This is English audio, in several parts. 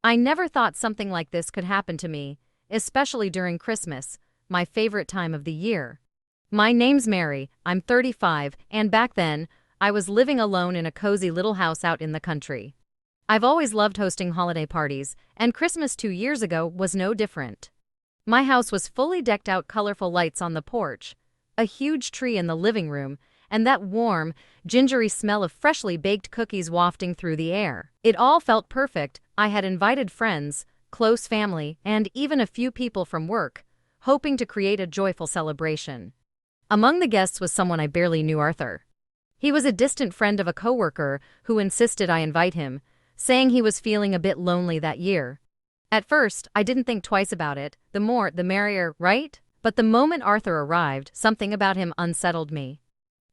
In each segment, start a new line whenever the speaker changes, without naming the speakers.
I never thought something like this could happen to me, especially during Christmas, my favorite time of the year. My name's Mary, I'm 35, and back then, I was living alone in a cozy little house out in the country. I've always loved hosting holiday parties, and Christmas 2 years ago was no different. My house was fully decked out, colorful lights on the porch, a huge tree in the living room, and that warm, gingery smell of freshly baked cookies wafting through the air. It all felt perfect. I had invited friends, close family, and even a few people from work, hoping to create a joyful celebration. Among the guests was someone I barely knew, Arthur. He was a distant friend of a coworker who insisted I invite him, saying he was feeling a bit lonely that year. At first, I didn't think twice about it. The more, the merrier, right? But the moment Arthur arrived, something about him unsettled me.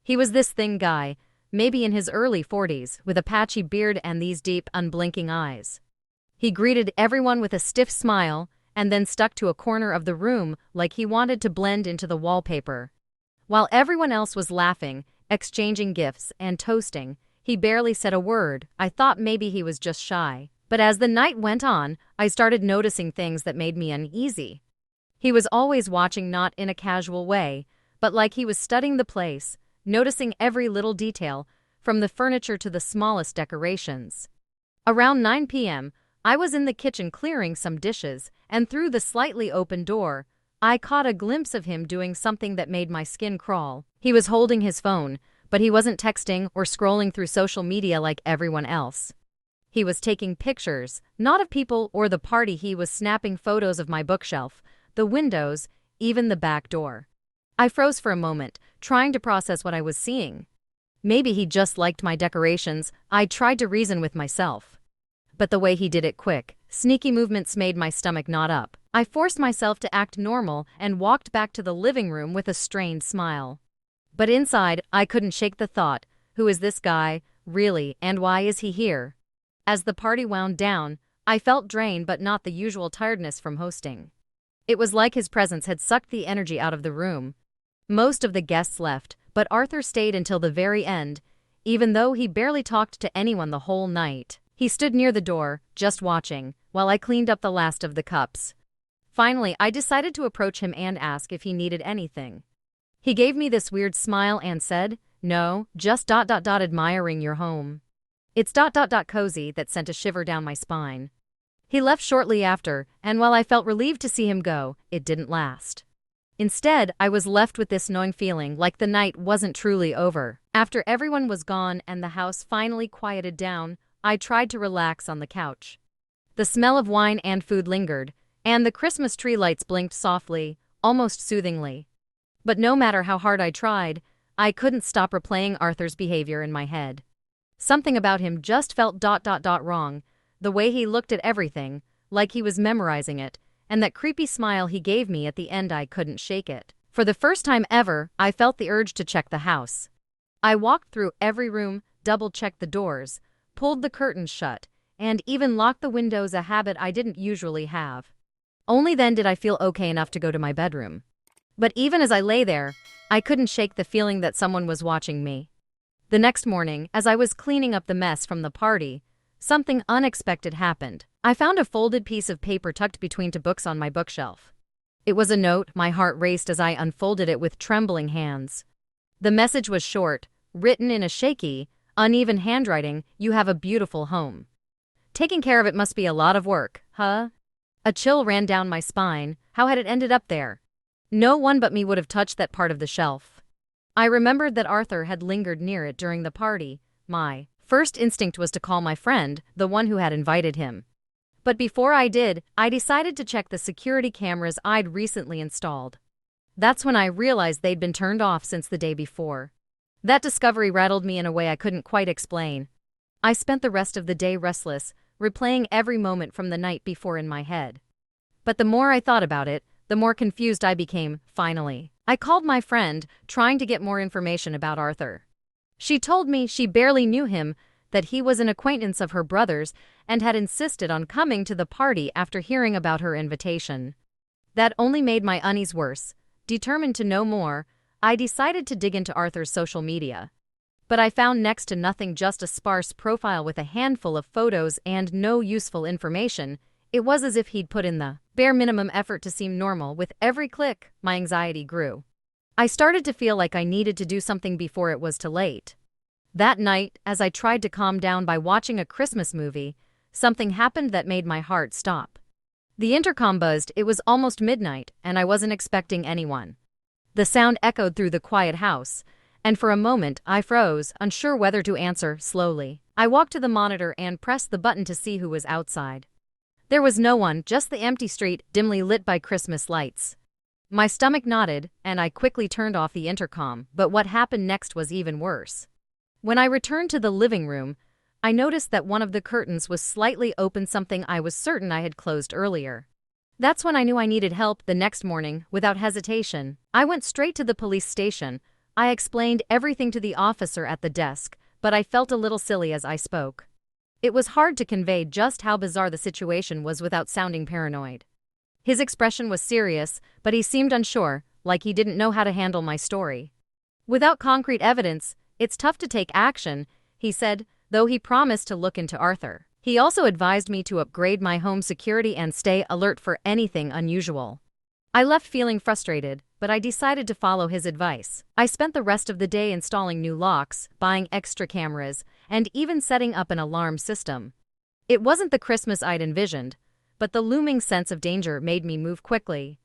He was this thin guy, maybe in his early 40s, with a patchy beard and these deep, unblinking eyes. He greeted everyone with a stiff smile, and then stuck to a corner of the room like he wanted to blend into the wallpaper. While everyone else was laughing, exchanging gifts, and toasting, he barely said a word. I thought maybe he was just shy. But as the night went on, I started noticing things that made me uneasy. He was always watching, not in a casual way, but like he was studying the place, noticing every little detail, from the furniture to the smallest decorations. Around 9 p.m., I was in the kitchen clearing some dishes, and through the slightly open door, I caught a glimpse of him doing something that made my skin crawl. He was holding his phone, but he wasn't texting or scrolling through social media like everyone else. He was taking pictures, not of people or the party. He was snapping photos of my bookshelf, the windows, even the back door. I froze for a moment, trying to process what I was seeing. Maybe he just liked my decorations, I tried to reason with myself. But the way he did it, quick, sneaky movements, made my stomach knot up. I forced myself to act normal and walked back to the living room with a strained smile. But inside, I couldn't shake the thought, who is this guy, really, and why is he here? As the party wound down, I felt drained, but not the usual tiredness from hosting. It was like his presence had sucked the energy out of the room. Most of the guests left, but Arthur stayed until the very end, even though he barely talked to anyone the whole night. He stood near the door, just watching, while I cleaned up the last of the cups. Finally, I decided to approach him and ask if he needed anything. He gave me this weird smile and said, "No, just admiring your home." It's cozy, that sent a shiver down my spine. He left shortly after, and while I felt relieved to see him go, it didn't last. Instead, I was left with this gnawing feeling like the night wasn't truly over. After everyone was gone and the house finally quieted down, I tried to relax on the couch. The smell of wine and food lingered, and the Christmas tree lights blinked softly, almost soothingly. But no matter how hard I tried, I couldn't stop replaying Arthur's behavior in my head. Something about him just felt wrong, the way he looked at everything, like he was memorizing it, and that creepy smile he gave me at the end. I couldn't shake it. For the first time ever, I felt the urge to check the house. I walked through every room, double-checked the doors, pulled the curtains shut, and even locked the windows, a habit I didn't usually have. Only then did I feel okay enough to go to my bedroom. But even as I lay there, I couldn't shake the feeling that someone was watching me. The next morning, as I was cleaning up the mess from the party, something unexpected happened. I found a folded piece of paper tucked between two books on my bookshelf. It was a note. My heart raced as I unfolded it with trembling hands. The message was short, written in a shaky, uneven handwriting. "You have a beautiful home. Taking care of it must be a lot of work, huh?" A chill ran down my spine. How had it ended up there? No one but me would have touched that part of the shelf. I remembered that Arthur had lingered near it during the party. My first instinct was to call my friend, the one who had invited him. But before I did, I decided to check the security cameras I'd recently installed. That's when I realized they'd been turned off since the day before. That discovery rattled me in a way I couldn't quite explain. I spent the rest of the day restless, replaying every moment from the night before in my head. But the more I thought about it, the more confused I became. Finally, I called my friend, trying to get more information about Arthur. She told me she barely knew him, that he was an acquaintance of her brother's and had insisted on coming to the party after hearing about her invitation. That only made my unease worse. Determined to know more, I decided to dig into Arthur's social media. But I found next to nothing, just a sparse profile with a handful of photos and no useful information. It was as if he'd put in the bare minimum effort to seem normal. With every click, my anxiety grew. I started to feel like I needed to do something before it was too late. That night, as I tried to calm down by watching a Christmas movie, something happened that made my heart stop. The intercom buzzed. It was almost midnight, and I wasn't expecting anyone. The sound echoed through the quiet house, and for a moment I froze, unsure whether to answer. Slowly, I walked to the monitor and pressed the button to see who was outside. There was no one, just the empty street, dimly lit by Christmas lights. My stomach knotted, and I quickly turned off the intercom, but what happened next was even worse. When I returned to the living room, I noticed that one of the curtains was slightly open, something I was certain I had closed earlier. That's when I knew I needed help. The next morning, without hesitation, I went straight to the police station. I explained everything to the officer at the desk, but I felt a little silly as I spoke. It was hard to convey just how bizarre the situation was without sounding paranoid. His expression was serious, but he seemed unsure, like he didn't know how to handle my story. Without concrete evidence, it's tough to take action, he said, though he promised to look into Arthur. He also advised me to upgrade my home security and stay alert for anything unusual. I left feeling frustrated, but I decided to follow his advice. I spent the rest of the day installing new locks, buying extra cameras, and even setting up an alarm system. It wasn't the Christmas I'd envisioned, but the looming sense of danger made me move quickly.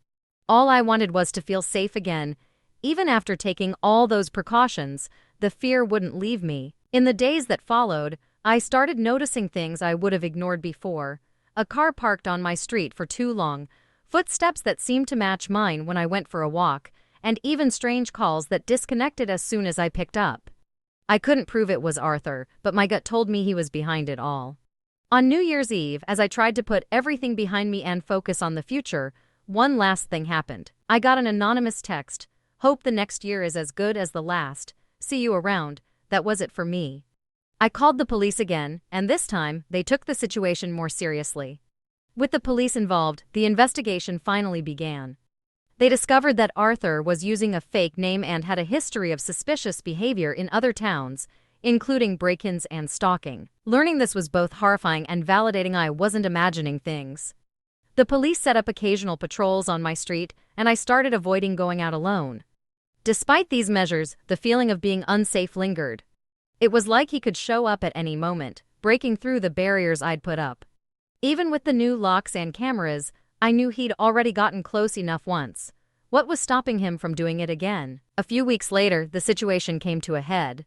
All I wanted was to feel safe again. Even after taking all those precautions, the fear wouldn't leave me. In the days that followed, I started noticing things I would have ignored before. A car parked on my street for too long, footsteps that seemed to match mine when I went for a walk, and even strange calls that disconnected as soon as I picked up. I couldn't prove it was Arthur, but my gut told me he was behind it all. On New Year's Eve, as I tried to put everything behind me and focus on the future, one last thing happened. I got an anonymous text. "Hope the next year is as good as the last. See you around." That was it for me. I called the police again, and this time, they took the situation more seriously. With the police involved, the investigation finally began. They discovered that Arthur was using a fake name and had a history of suspicious behavior in other towns, including break-ins and stalking. Learning this was both horrifying and validating. I wasn't imagining things. The police set up occasional patrols on my street, and I started avoiding going out alone. Despite these measures, the feeling of being unsafe lingered. It was like he could show up at any moment, breaking through the barriers I'd put up. Even with the new locks and cameras, I knew he'd already gotten close enough once. What was stopping him from doing it again? A few weeks later, the situation came to a head.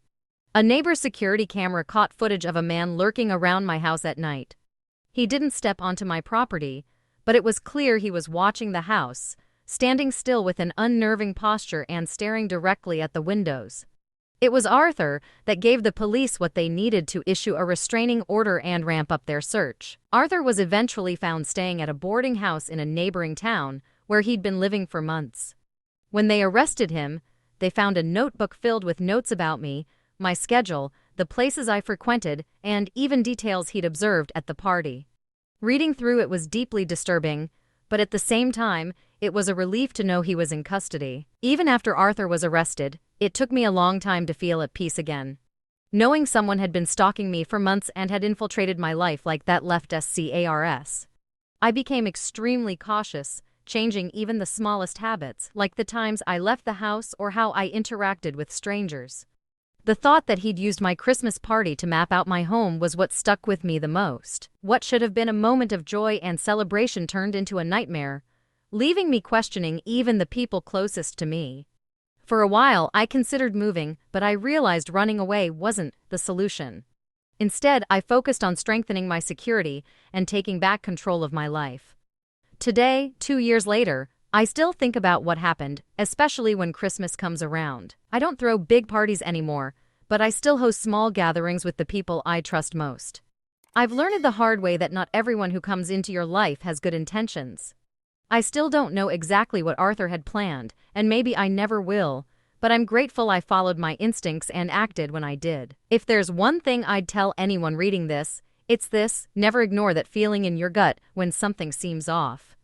A neighbor's security camera caught footage of a man lurking around my house at night. He didn't step onto my property, but it was clear he was watching the house, standing still with an unnerving posture and staring directly at the windows. It was Arthur that gave the police what they needed to issue a restraining order and ramp up their search. Arthur was eventually found staying at a boarding house in a neighboring town where he'd been living for months. When they arrested him, they found a notebook filled with notes about me, my schedule, the places I frequented, and even details he'd observed at the party. Reading through it was deeply disturbing, but at the same time, it was a relief to know he was in custody. Even after Arthur was arrested, it took me a long time to feel at peace again. Knowing someone had been stalking me for months and had infiltrated my life like that left scars. I became extremely cautious, changing even the smallest habits, like the times I left the house or how I interacted with strangers. The thought that he'd used my Christmas party to map out my home was what stuck with me the most. What should have been a moment of joy and celebration turned into a nightmare, leaving me questioning even the people closest to me. For a while, I considered moving, but I realized running away wasn't the solution. Instead, I focused on strengthening my security and taking back control of my life. Today, 2 years later, I still think about what happened, especially when Christmas comes around. I don't throw big parties anymore, but I still host small gatherings with the people I trust most. I've learned the hard way that not everyone who comes into your life has good intentions. I still don't know exactly what Arthur had planned, and maybe I never will, but I'm grateful I followed my instincts and acted when I did. If there's one thing I'd tell anyone reading this, it's this: never ignore that feeling in your gut when something seems off.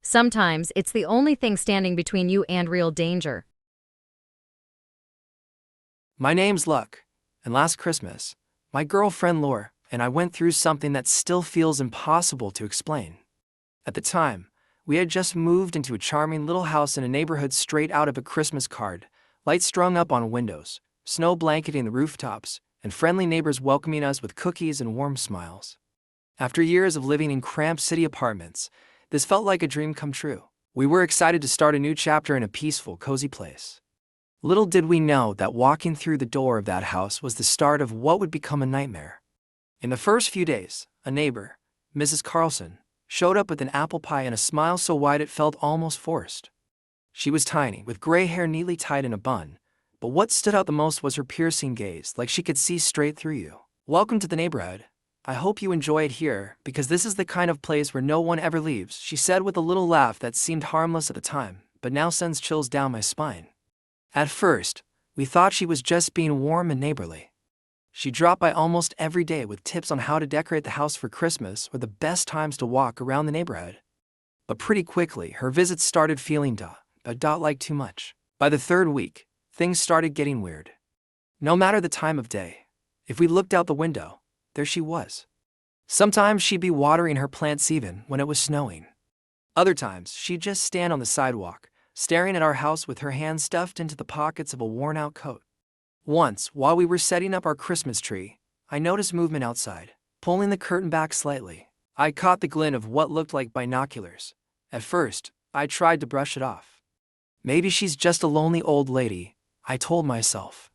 Sometimes it's the only thing standing between you and real danger.
My name's Luck, And last Christmas, my girlfriend Laura and I went through something that still feels impossible to explain. At the time, we had just moved into a charming little house in a neighborhood straight out of a Christmas card, lights strung up on windows, snow blanketing the rooftops, and friendly neighbors welcoming us with cookies and warm smiles. After years of living in cramped city apartments, this felt like a dream come true. We were excited to start a new chapter in a peaceful, cozy place. Little did we know that walking through the door of that house was the start of what would become a nightmare. In the first few days, a neighbor, Mrs. Carlson, showed up with an apple pie and a smile so wide it felt almost forced. She was tiny, with gray hair neatly tied in a bun, but what stood out the most was her piercing gaze, like she could see straight through you. "Welcome to the neighborhood. I hope you enjoy it here, because this is the kind of place where no one ever leaves," she said with a little laugh that seemed harmless at the time, but now sends chills down my spine. At first, we thought she was just being warm and neighborly. She dropped by almost every day with tips on how to decorate the house for Christmas or the best times to walk around the neighborhood. But pretty quickly, her visits started feeling like too much. By the third week, things started getting weird. No matter the time of day, if we looked out the window, there she was. Sometimes she'd be watering her plants even when it was snowing. Other times, she'd just stand on the sidewalk, staring at our house with her hands stuffed into the pockets of a worn-out coat. Once, while we were setting up our Christmas tree, I noticed movement outside, pulling the curtain back slightly. I caught the glint of what looked like binoculars. At first, I tried to brush it off. Maybe she's just a lonely old lady, I told myself.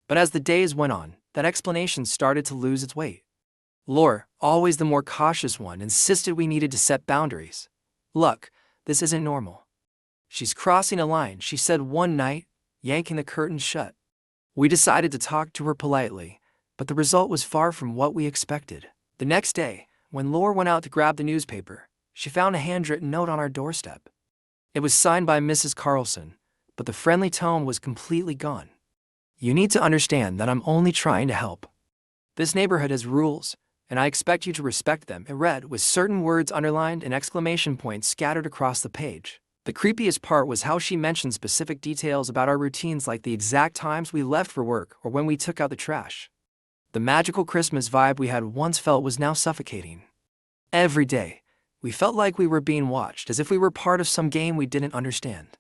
But as the days went on, that explanation started to lose its weight. Laura, always the more cautious one, insisted we needed to set boundaries. "Look, this isn't normal. She's crossing a line," she said one night, yanking the curtains shut. We decided to talk to her politely, but the result was far from what we expected. The next day, when Laura went out to grab the newspaper, she found a handwritten note on our doorstep. It was signed by Mrs. Carlson, but the friendly tone was completely gone. "You need to understand that I'm only trying to help. This neighborhood has rules, and I expect you to respect them," it read, with certain words underlined and exclamation points scattered across the page. The creepiest part was how she mentioned specific details about our routines, like the exact times we left for work or when we took out the trash. The magical Christmas vibe we had once felt was now suffocating. Every day, we felt like we were being watched, as if we were part of some game we didn't understand.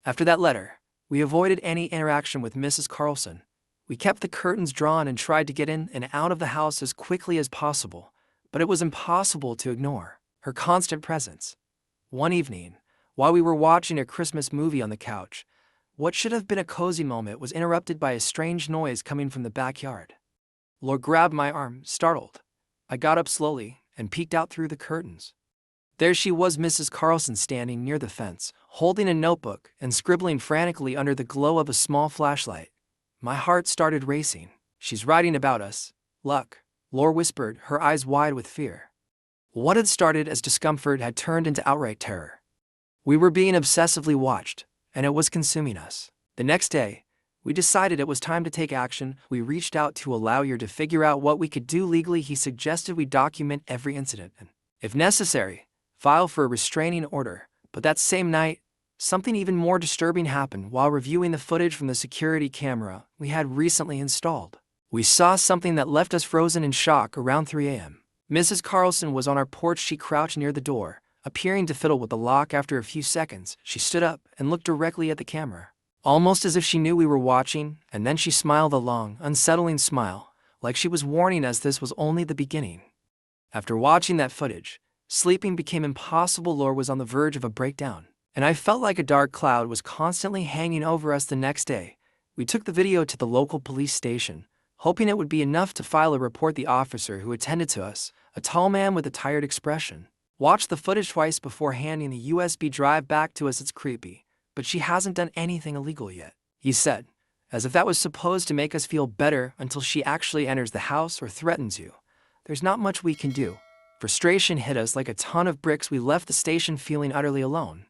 After that letter, we avoided any interaction with Mrs. Carlson. We kept the curtains drawn and tried to get in and out of the house as quickly as possible, but it was impossible to ignore her constant presence. One evening, while we were watching a Christmas movie on the couch, what should have been a cozy moment was interrupted by a strange noise coming from the backyard. Laura grabbed my arm, startled. I got up slowly and peeked out through the curtains. There she was, Mrs. Carlson, standing near the fence, holding a notebook and scribbling frantically under the glow of a small flashlight. My heart started racing. "She's writing about us. Look," Laura whispered, her eyes wide with fear. What had started as discomfort had turned into outright terror. We were being obsessively watched, and it was consuming us. The next day, we decided it was time to take action. We reached out to a lawyer to figure out what we could do legally. He suggested we document every incident and, if necessary, file for a restraining order. But that same night, something even more disturbing happened. While reviewing the footage from the security camera we had recently installed, we saw something that left us frozen in shock around 3 a.m. Mrs. Carlson was on our porch. She crouched near the door, appearing to fiddle with the lock. After a few seconds, she stood up and looked directly at the camera, almost as if she knew we were watching, and then she smiled a long, unsettling smile, like she was warning us this was only the beginning. After watching that footage, sleeping became impossible. Laura was on the verge of a breakdown, and I felt like a dark cloud was constantly hanging over us. The next day, we took the video to the local police station, hoping it would be enough to file a report. The officer who attended to us, a tall man with a tired expression, watched the footage twice before handing the USB drive back to us. "It's creepy, but she hasn't done anything illegal yet," he said, as if that was supposed to make us feel better. "Until she actually enters the house or threatens you, there's not much we can do." Frustration hit us like a ton of bricks. We left the station feeling utterly alone.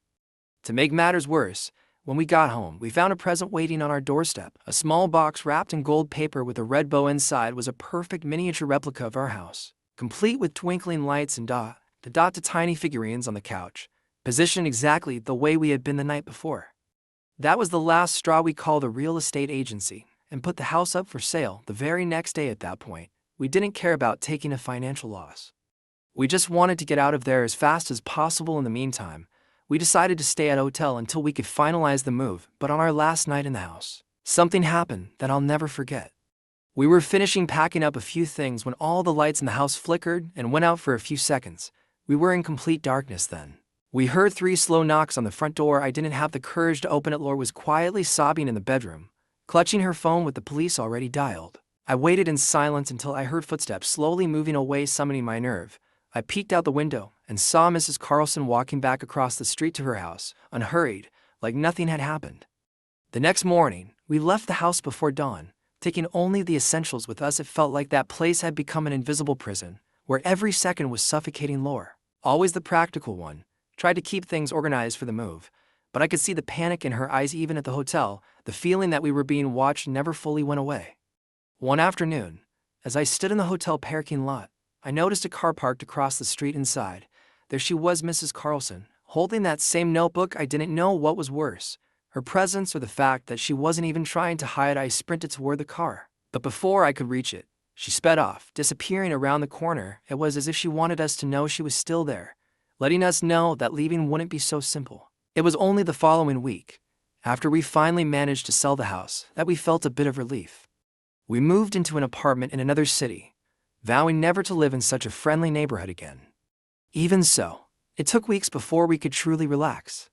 To make matters worse, when we got home, we found a present waiting on our doorstep. A small box wrapped in gold paper with a red bow inside was a perfect miniature replica of our house, complete with twinkling lights and dot to tiny figurines on the couch, positioned exactly the way we had been the night before. That was the last straw. We called a real estate agency, and put the house up for sale the very next day. At that point, we didn't care about taking a financial loss. We just wanted to get out of there as fast as possible. In the meantime, we decided to stay at a hotel until we could finalize the move, but on our last night in the house, something happened that I'll never forget. We were finishing packing up a few things when all the lights in the house flickered and went out for a few seconds. We were in complete darkness then. We heard 3 slow knocks on the front door. I didn't have the courage to open it. Laura was quietly sobbing in the bedroom, clutching her phone with the police already dialed. I waited in silence until I heard footsteps slowly moving away, summoning my nerve. I peeked out the window and saw Mrs. Carlson walking back across the street to her house, unhurried, like nothing had happened. The next morning, we left the house before dawn, taking only the essentials with us. It felt like that place had become an invisible prison, where every second was suffocating. Laura, always the practical one, tried to keep things organized for the move, but I could see the panic in her eyes. Even at the hotel, the feeling that we were being watched never fully went away. One afternoon, as I stood in the hotel parking lot, I noticed a car parked across the street. Inside, there she was, Mrs. Carlson, holding that same notebook. I didn't know what was worse, her presence or the fact that she wasn't even trying to hide. I sprinted toward the car, but before I could reach it, she sped off, disappearing around the corner. It was as if she wanted us to know she was still there, letting us know that leaving wouldn't be so simple. It was only the following week, after we finally managed to sell the house, that we felt a bit of relief. We moved into an apartment in another city, vowing never to live in such a friendly neighborhood again. Even so, it took weeks before we could truly relax.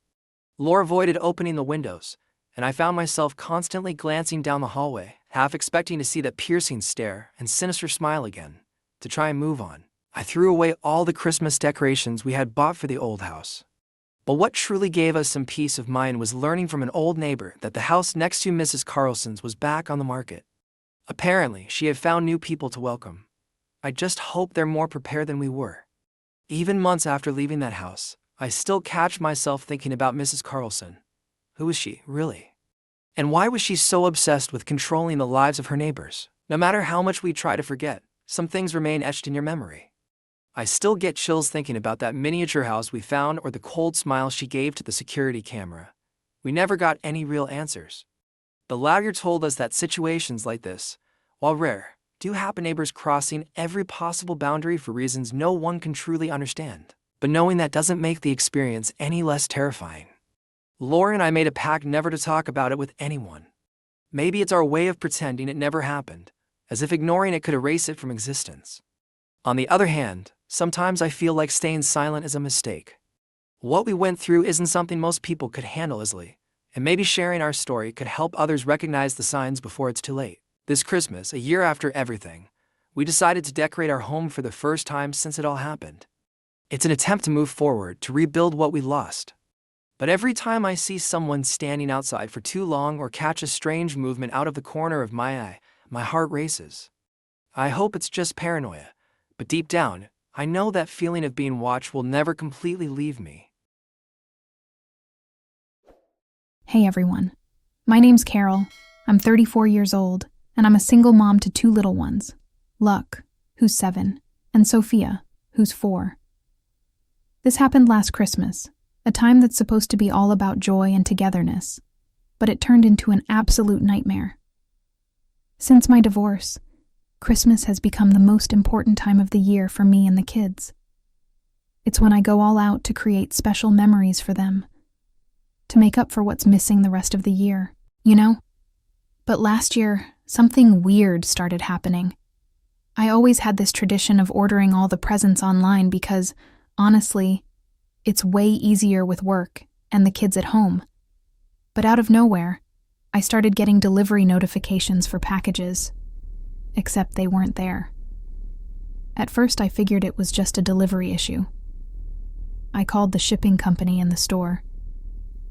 Laura avoided opening the windows, and I found myself constantly glancing down the hallway, half expecting to see that piercing stare and sinister smile again, to try and move on. I threw away all the Christmas decorations we had bought for the old house. But what truly gave us some peace of mind was learning from an old neighbor that the house next to Mrs. Carlson's was back on the market. Apparently, she had found new people to welcome. I just hope they're more prepared than we were. Even months after leaving that house, I still catch myself thinking about Mrs. Carlson. Who was she, really? And why was she so obsessed with controlling the lives of her neighbors? No matter how much we try to forget, some things remain etched in your memory. I still get chills thinking about that miniature house we found or the cold smile she gave to the security camera. We never got any real answers. The lawyer told us that situations like this, while rare, do happen. Neighbors crossing every possible boundary for reasons no one can truly understand. But knowing that doesn't make the experience any less terrifying. Laura and I made a pact never to talk about it with anyone. Maybe it's our way of pretending it never happened, as if ignoring it could erase it from existence. On the other hand, sometimes I feel like staying silent is a mistake. What we went through isn't something most people could handle easily, and maybe sharing our story could help others recognize the signs before it's too late. This Christmas, a year after everything, we decided to decorate our home for the first time since it all happened. It's an attempt to move forward, to rebuild what we lost. But every time I see someone standing outside for too long or catch a strange movement out of the corner of my eye, my heart races. I hope it's just paranoia, but deep down, I know that feeling of being watched will never completely leave me.
Hey everyone, my name's Carol. I'm 34 years old, and I'm a single mom to 2 little ones, Luck, who's 7, and Sophia, who's 4. This happened last Christmas, a time that's supposed to be all about joy and togetherness, but it turned into an absolute nightmare. Since my divorce, Christmas has become the most important time of the year for me and the kids. It's when I go all out to create special memories for them, to make up for what's missing the rest of the year, you know? But last year, something weird started happening. I always had this tradition of ordering all the presents online because, honestly, it's way easier with work and the kids at home. But out of nowhere, I started getting delivery notifications for packages, except they weren't there. At first, I figured it was just a delivery issue. I called the shipping company and the store,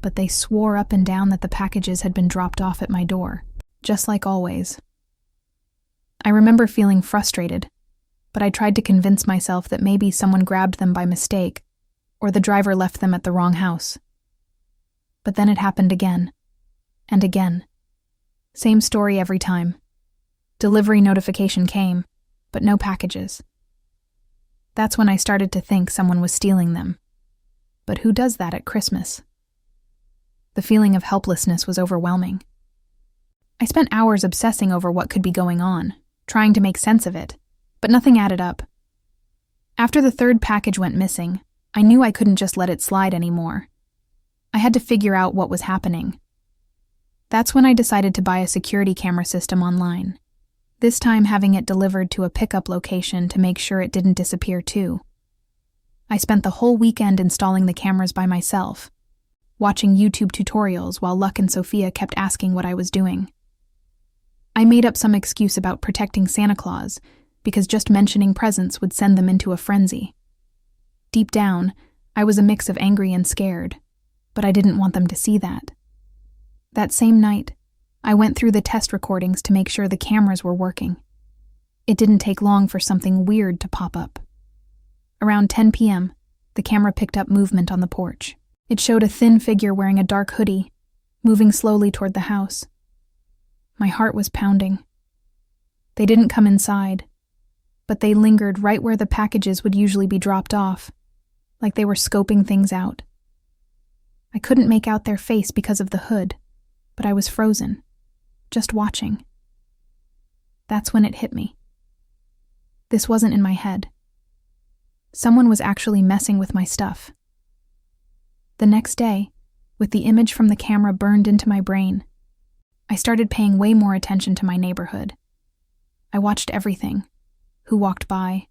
but they swore up and down that the packages had been dropped off at my door, just like always. I remember feeling frustrated, but I tried to convince myself that maybe someone grabbed them by mistake, or the driver left them at the wrong house. But then it happened again, and again. Same story every time. Delivery notification came, but no packages. That's when I started to think someone was stealing them. But who does that at Christmas? The feeling of helplessness was overwhelming. I spent hours obsessing over what could be going on, trying to make sense of it, but nothing added up. After the third package went missing, I knew I couldn't just let it slide anymore. I had to figure out what was happening. That's when I decided to buy a security camera system online, this time having it delivered to a pickup location to make sure it didn't disappear too. I spent the whole weekend installing the cameras by myself, watching YouTube tutorials while Luck and Sophia kept asking what I was doing. I made up some excuse about protecting Santa Claus because just mentioning presents would send them into a frenzy. Deep down, I was a mix of angry and scared, but I didn't want them to see that. That same night, I went through the test recordings to make sure the cameras were working. It didn't take long for something weird to pop up. Around 10 p.m., the camera picked up movement on the porch. It showed a thin figure wearing a dark hoodie, moving slowly toward the house. My heart was pounding. They didn't come inside, but they lingered right where the packages would usually be dropped off, like they were scoping things out. I couldn't make out their face because of the hood, but I was frozen, just watching. That's when it hit me. This wasn't in my head. Someone was actually messing with my stuff. The next day, with the image from the camera burned into my brain, I started paying way more attention to my neighborhood. I watched everything: who walked by,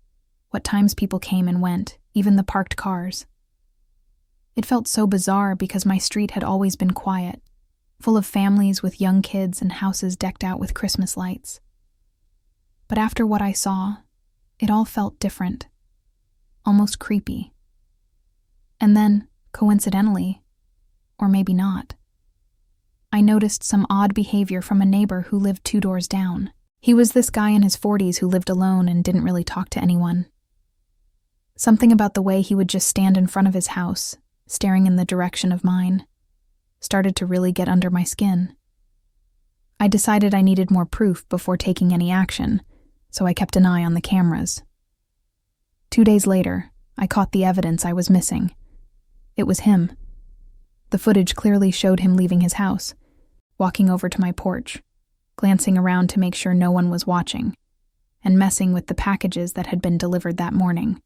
what times people came and went, even the parked cars. It felt so bizarre because my street had always been quiet, full of families with young kids and houses decked out with Christmas lights. But after what I saw, it all felt different, almost creepy. And then, coincidentally, or maybe not, I noticed some odd behavior from a neighbor who lived 2 doors down. He was this guy in his 40s who lived alone and didn't really talk to anyone. Something about the way he would just stand in front of his house, staring in the direction of mine, started to really get under my skin. I decided I needed more proof before taking any action, so I kept an eye on the cameras. 2 days later, I caught the evidence I was missing. It was him. The footage clearly showed him leaving his house, walking over to my porch, glancing around to make sure no one was watching, and messing with the packages that had been delivered that morning.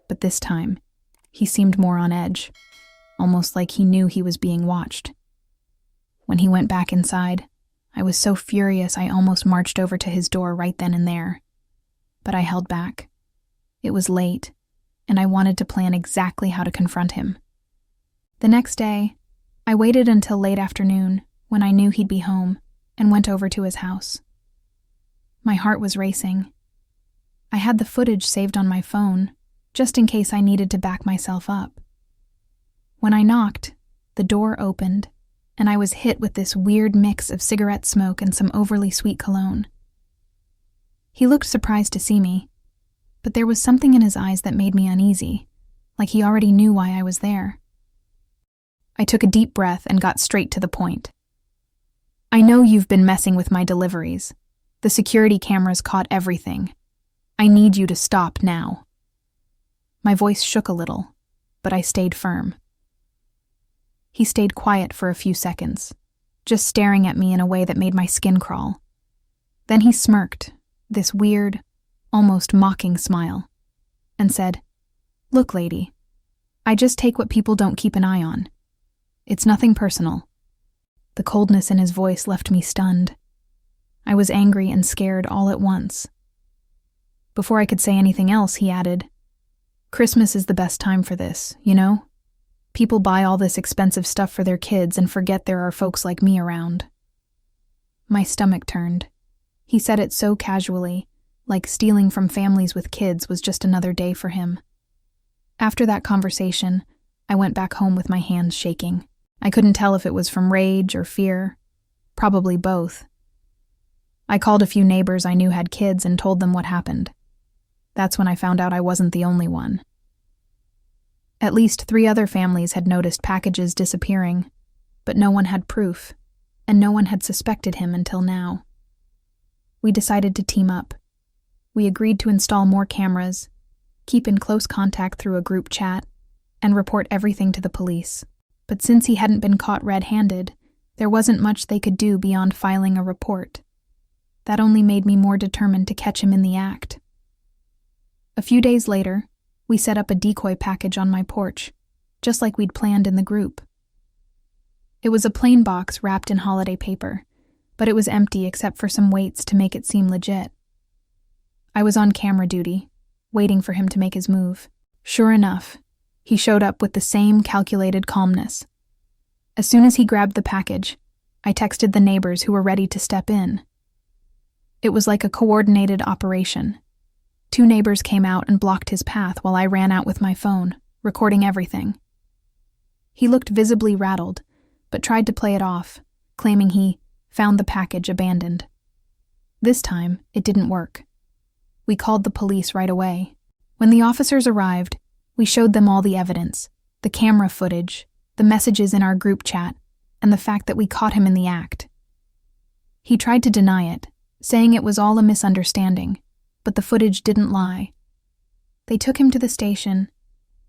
But this time, he seemed more on edge, almost like he knew he was being watched. When he went back inside, I was so furious I almost marched over to his door right then and there. But I held back. It was late, and I wanted to plan exactly how to confront him. The next day, I waited until late afternoon, when I knew he'd be home, and went over to his house. My heart was racing. I had the footage saved on my phone, just in case I needed to back myself up. When I knocked, the door opened, and I was hit with this weird mix of cigarette smoke and some overly sweet cologne. He looked surprised to see me, but there was something in his eyes that made me uneasy, like he already knew why I was there. I took a deep breath and got straight to the point. I know you've been messing with my deliveries. The security cameras caught everything. I need you to stop now. My voice shook a little, but I stayed firm. He stayed quiet for a few seconds, just staring at me in a way that made my skin crawl. Then he smirked, this weird, almost mocking smile, and said, "Look, lady, I just take what people don't keep an eye on. It's nothing personal." The coldness in his voice left me stunned. I was angry and scared all at once. Before I could say anything else, he added, "Christmas is the best time for this, you know? People buy all this expensive stuff for their kids and forget there are folks like me around." My stomach turned. He said it so casually, like stealing from families with kids was just another day for him. After that conversation, I went back home with my hands shaking. I couldn't tell if it was from rage or fear, probably both. I called a few neighbors I knew had kids and told them what happened. That's when I found out I wasn't the only one. At least 3 other families had noticed packages disappearing, but no one had proof, and no one had suspected him until now. We decided to team up. We agreed to install more cameras, keep in close contact through a group chat, and report everything to the police. But since he hadn't been caught red-handed, There wasn't much they could do beyond filing a report. That only made me more determined to catch him in the act. A few days later, we set up a decoy package on my porch, just like we'd planned in the group. It was a plain box wrapped in holiday paper, but it was empty except for some weights to make it seem legit. I was on camera duty, waiting for him to make his move. Sure enough, he showed up with the same calculated calmness. As soon as he grabbed the package, I texted the neighbors who were ready to step in. It was like a coordinated operation. 2 neighbors came out and blocked his path while I ran out with my phone, recording everything. He looked visibly rattled, but tried to play it off, claiming he found the package abandoned. This time, it didn't work. We called the police right away. When the officers arrived, we showed them all the evidence, the camera footage, the messages in our group chat, and the fact that we caught him in the act. He tried to deny it, saying it was all a misunderstanding, but the footage didn't lie. They took him to the station,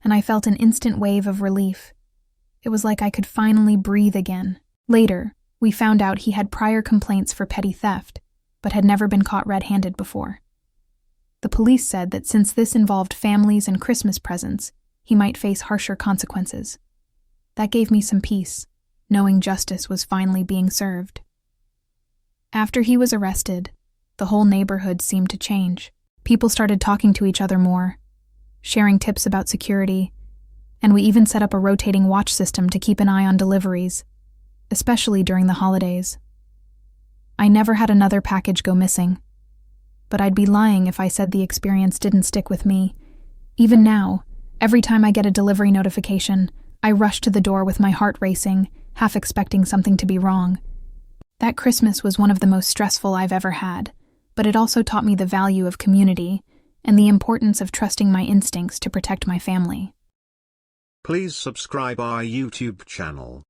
and I felt an instant wave of relief. It was like I could finally breathe again. Later, we found out he had prior complaints for petty theft, but had never been caught red-handed before. The police said that since this involved families and Christmas presents, he might face harsher consequences. That gave me some peace, knowing justice was finally being served. After he was arrested, the whole neighborhood seemed to change. People started talking to each other more, sharing tips about security, and we even set up a rotating watch system to keep an eye on deliveries, especially during the holidays. I never had another package go missing, but I'd be lying if I said the experience didn't stick with me. Even now, every time I get a delivery notification, I rush to the door with my heart racing, half expecting something to be wrong. That Christmas was one of the most stressful I've ever had, but it also taught me the value of community and the importance of trusting my instincts to protect my family.
Please subscribe our YouTube channel.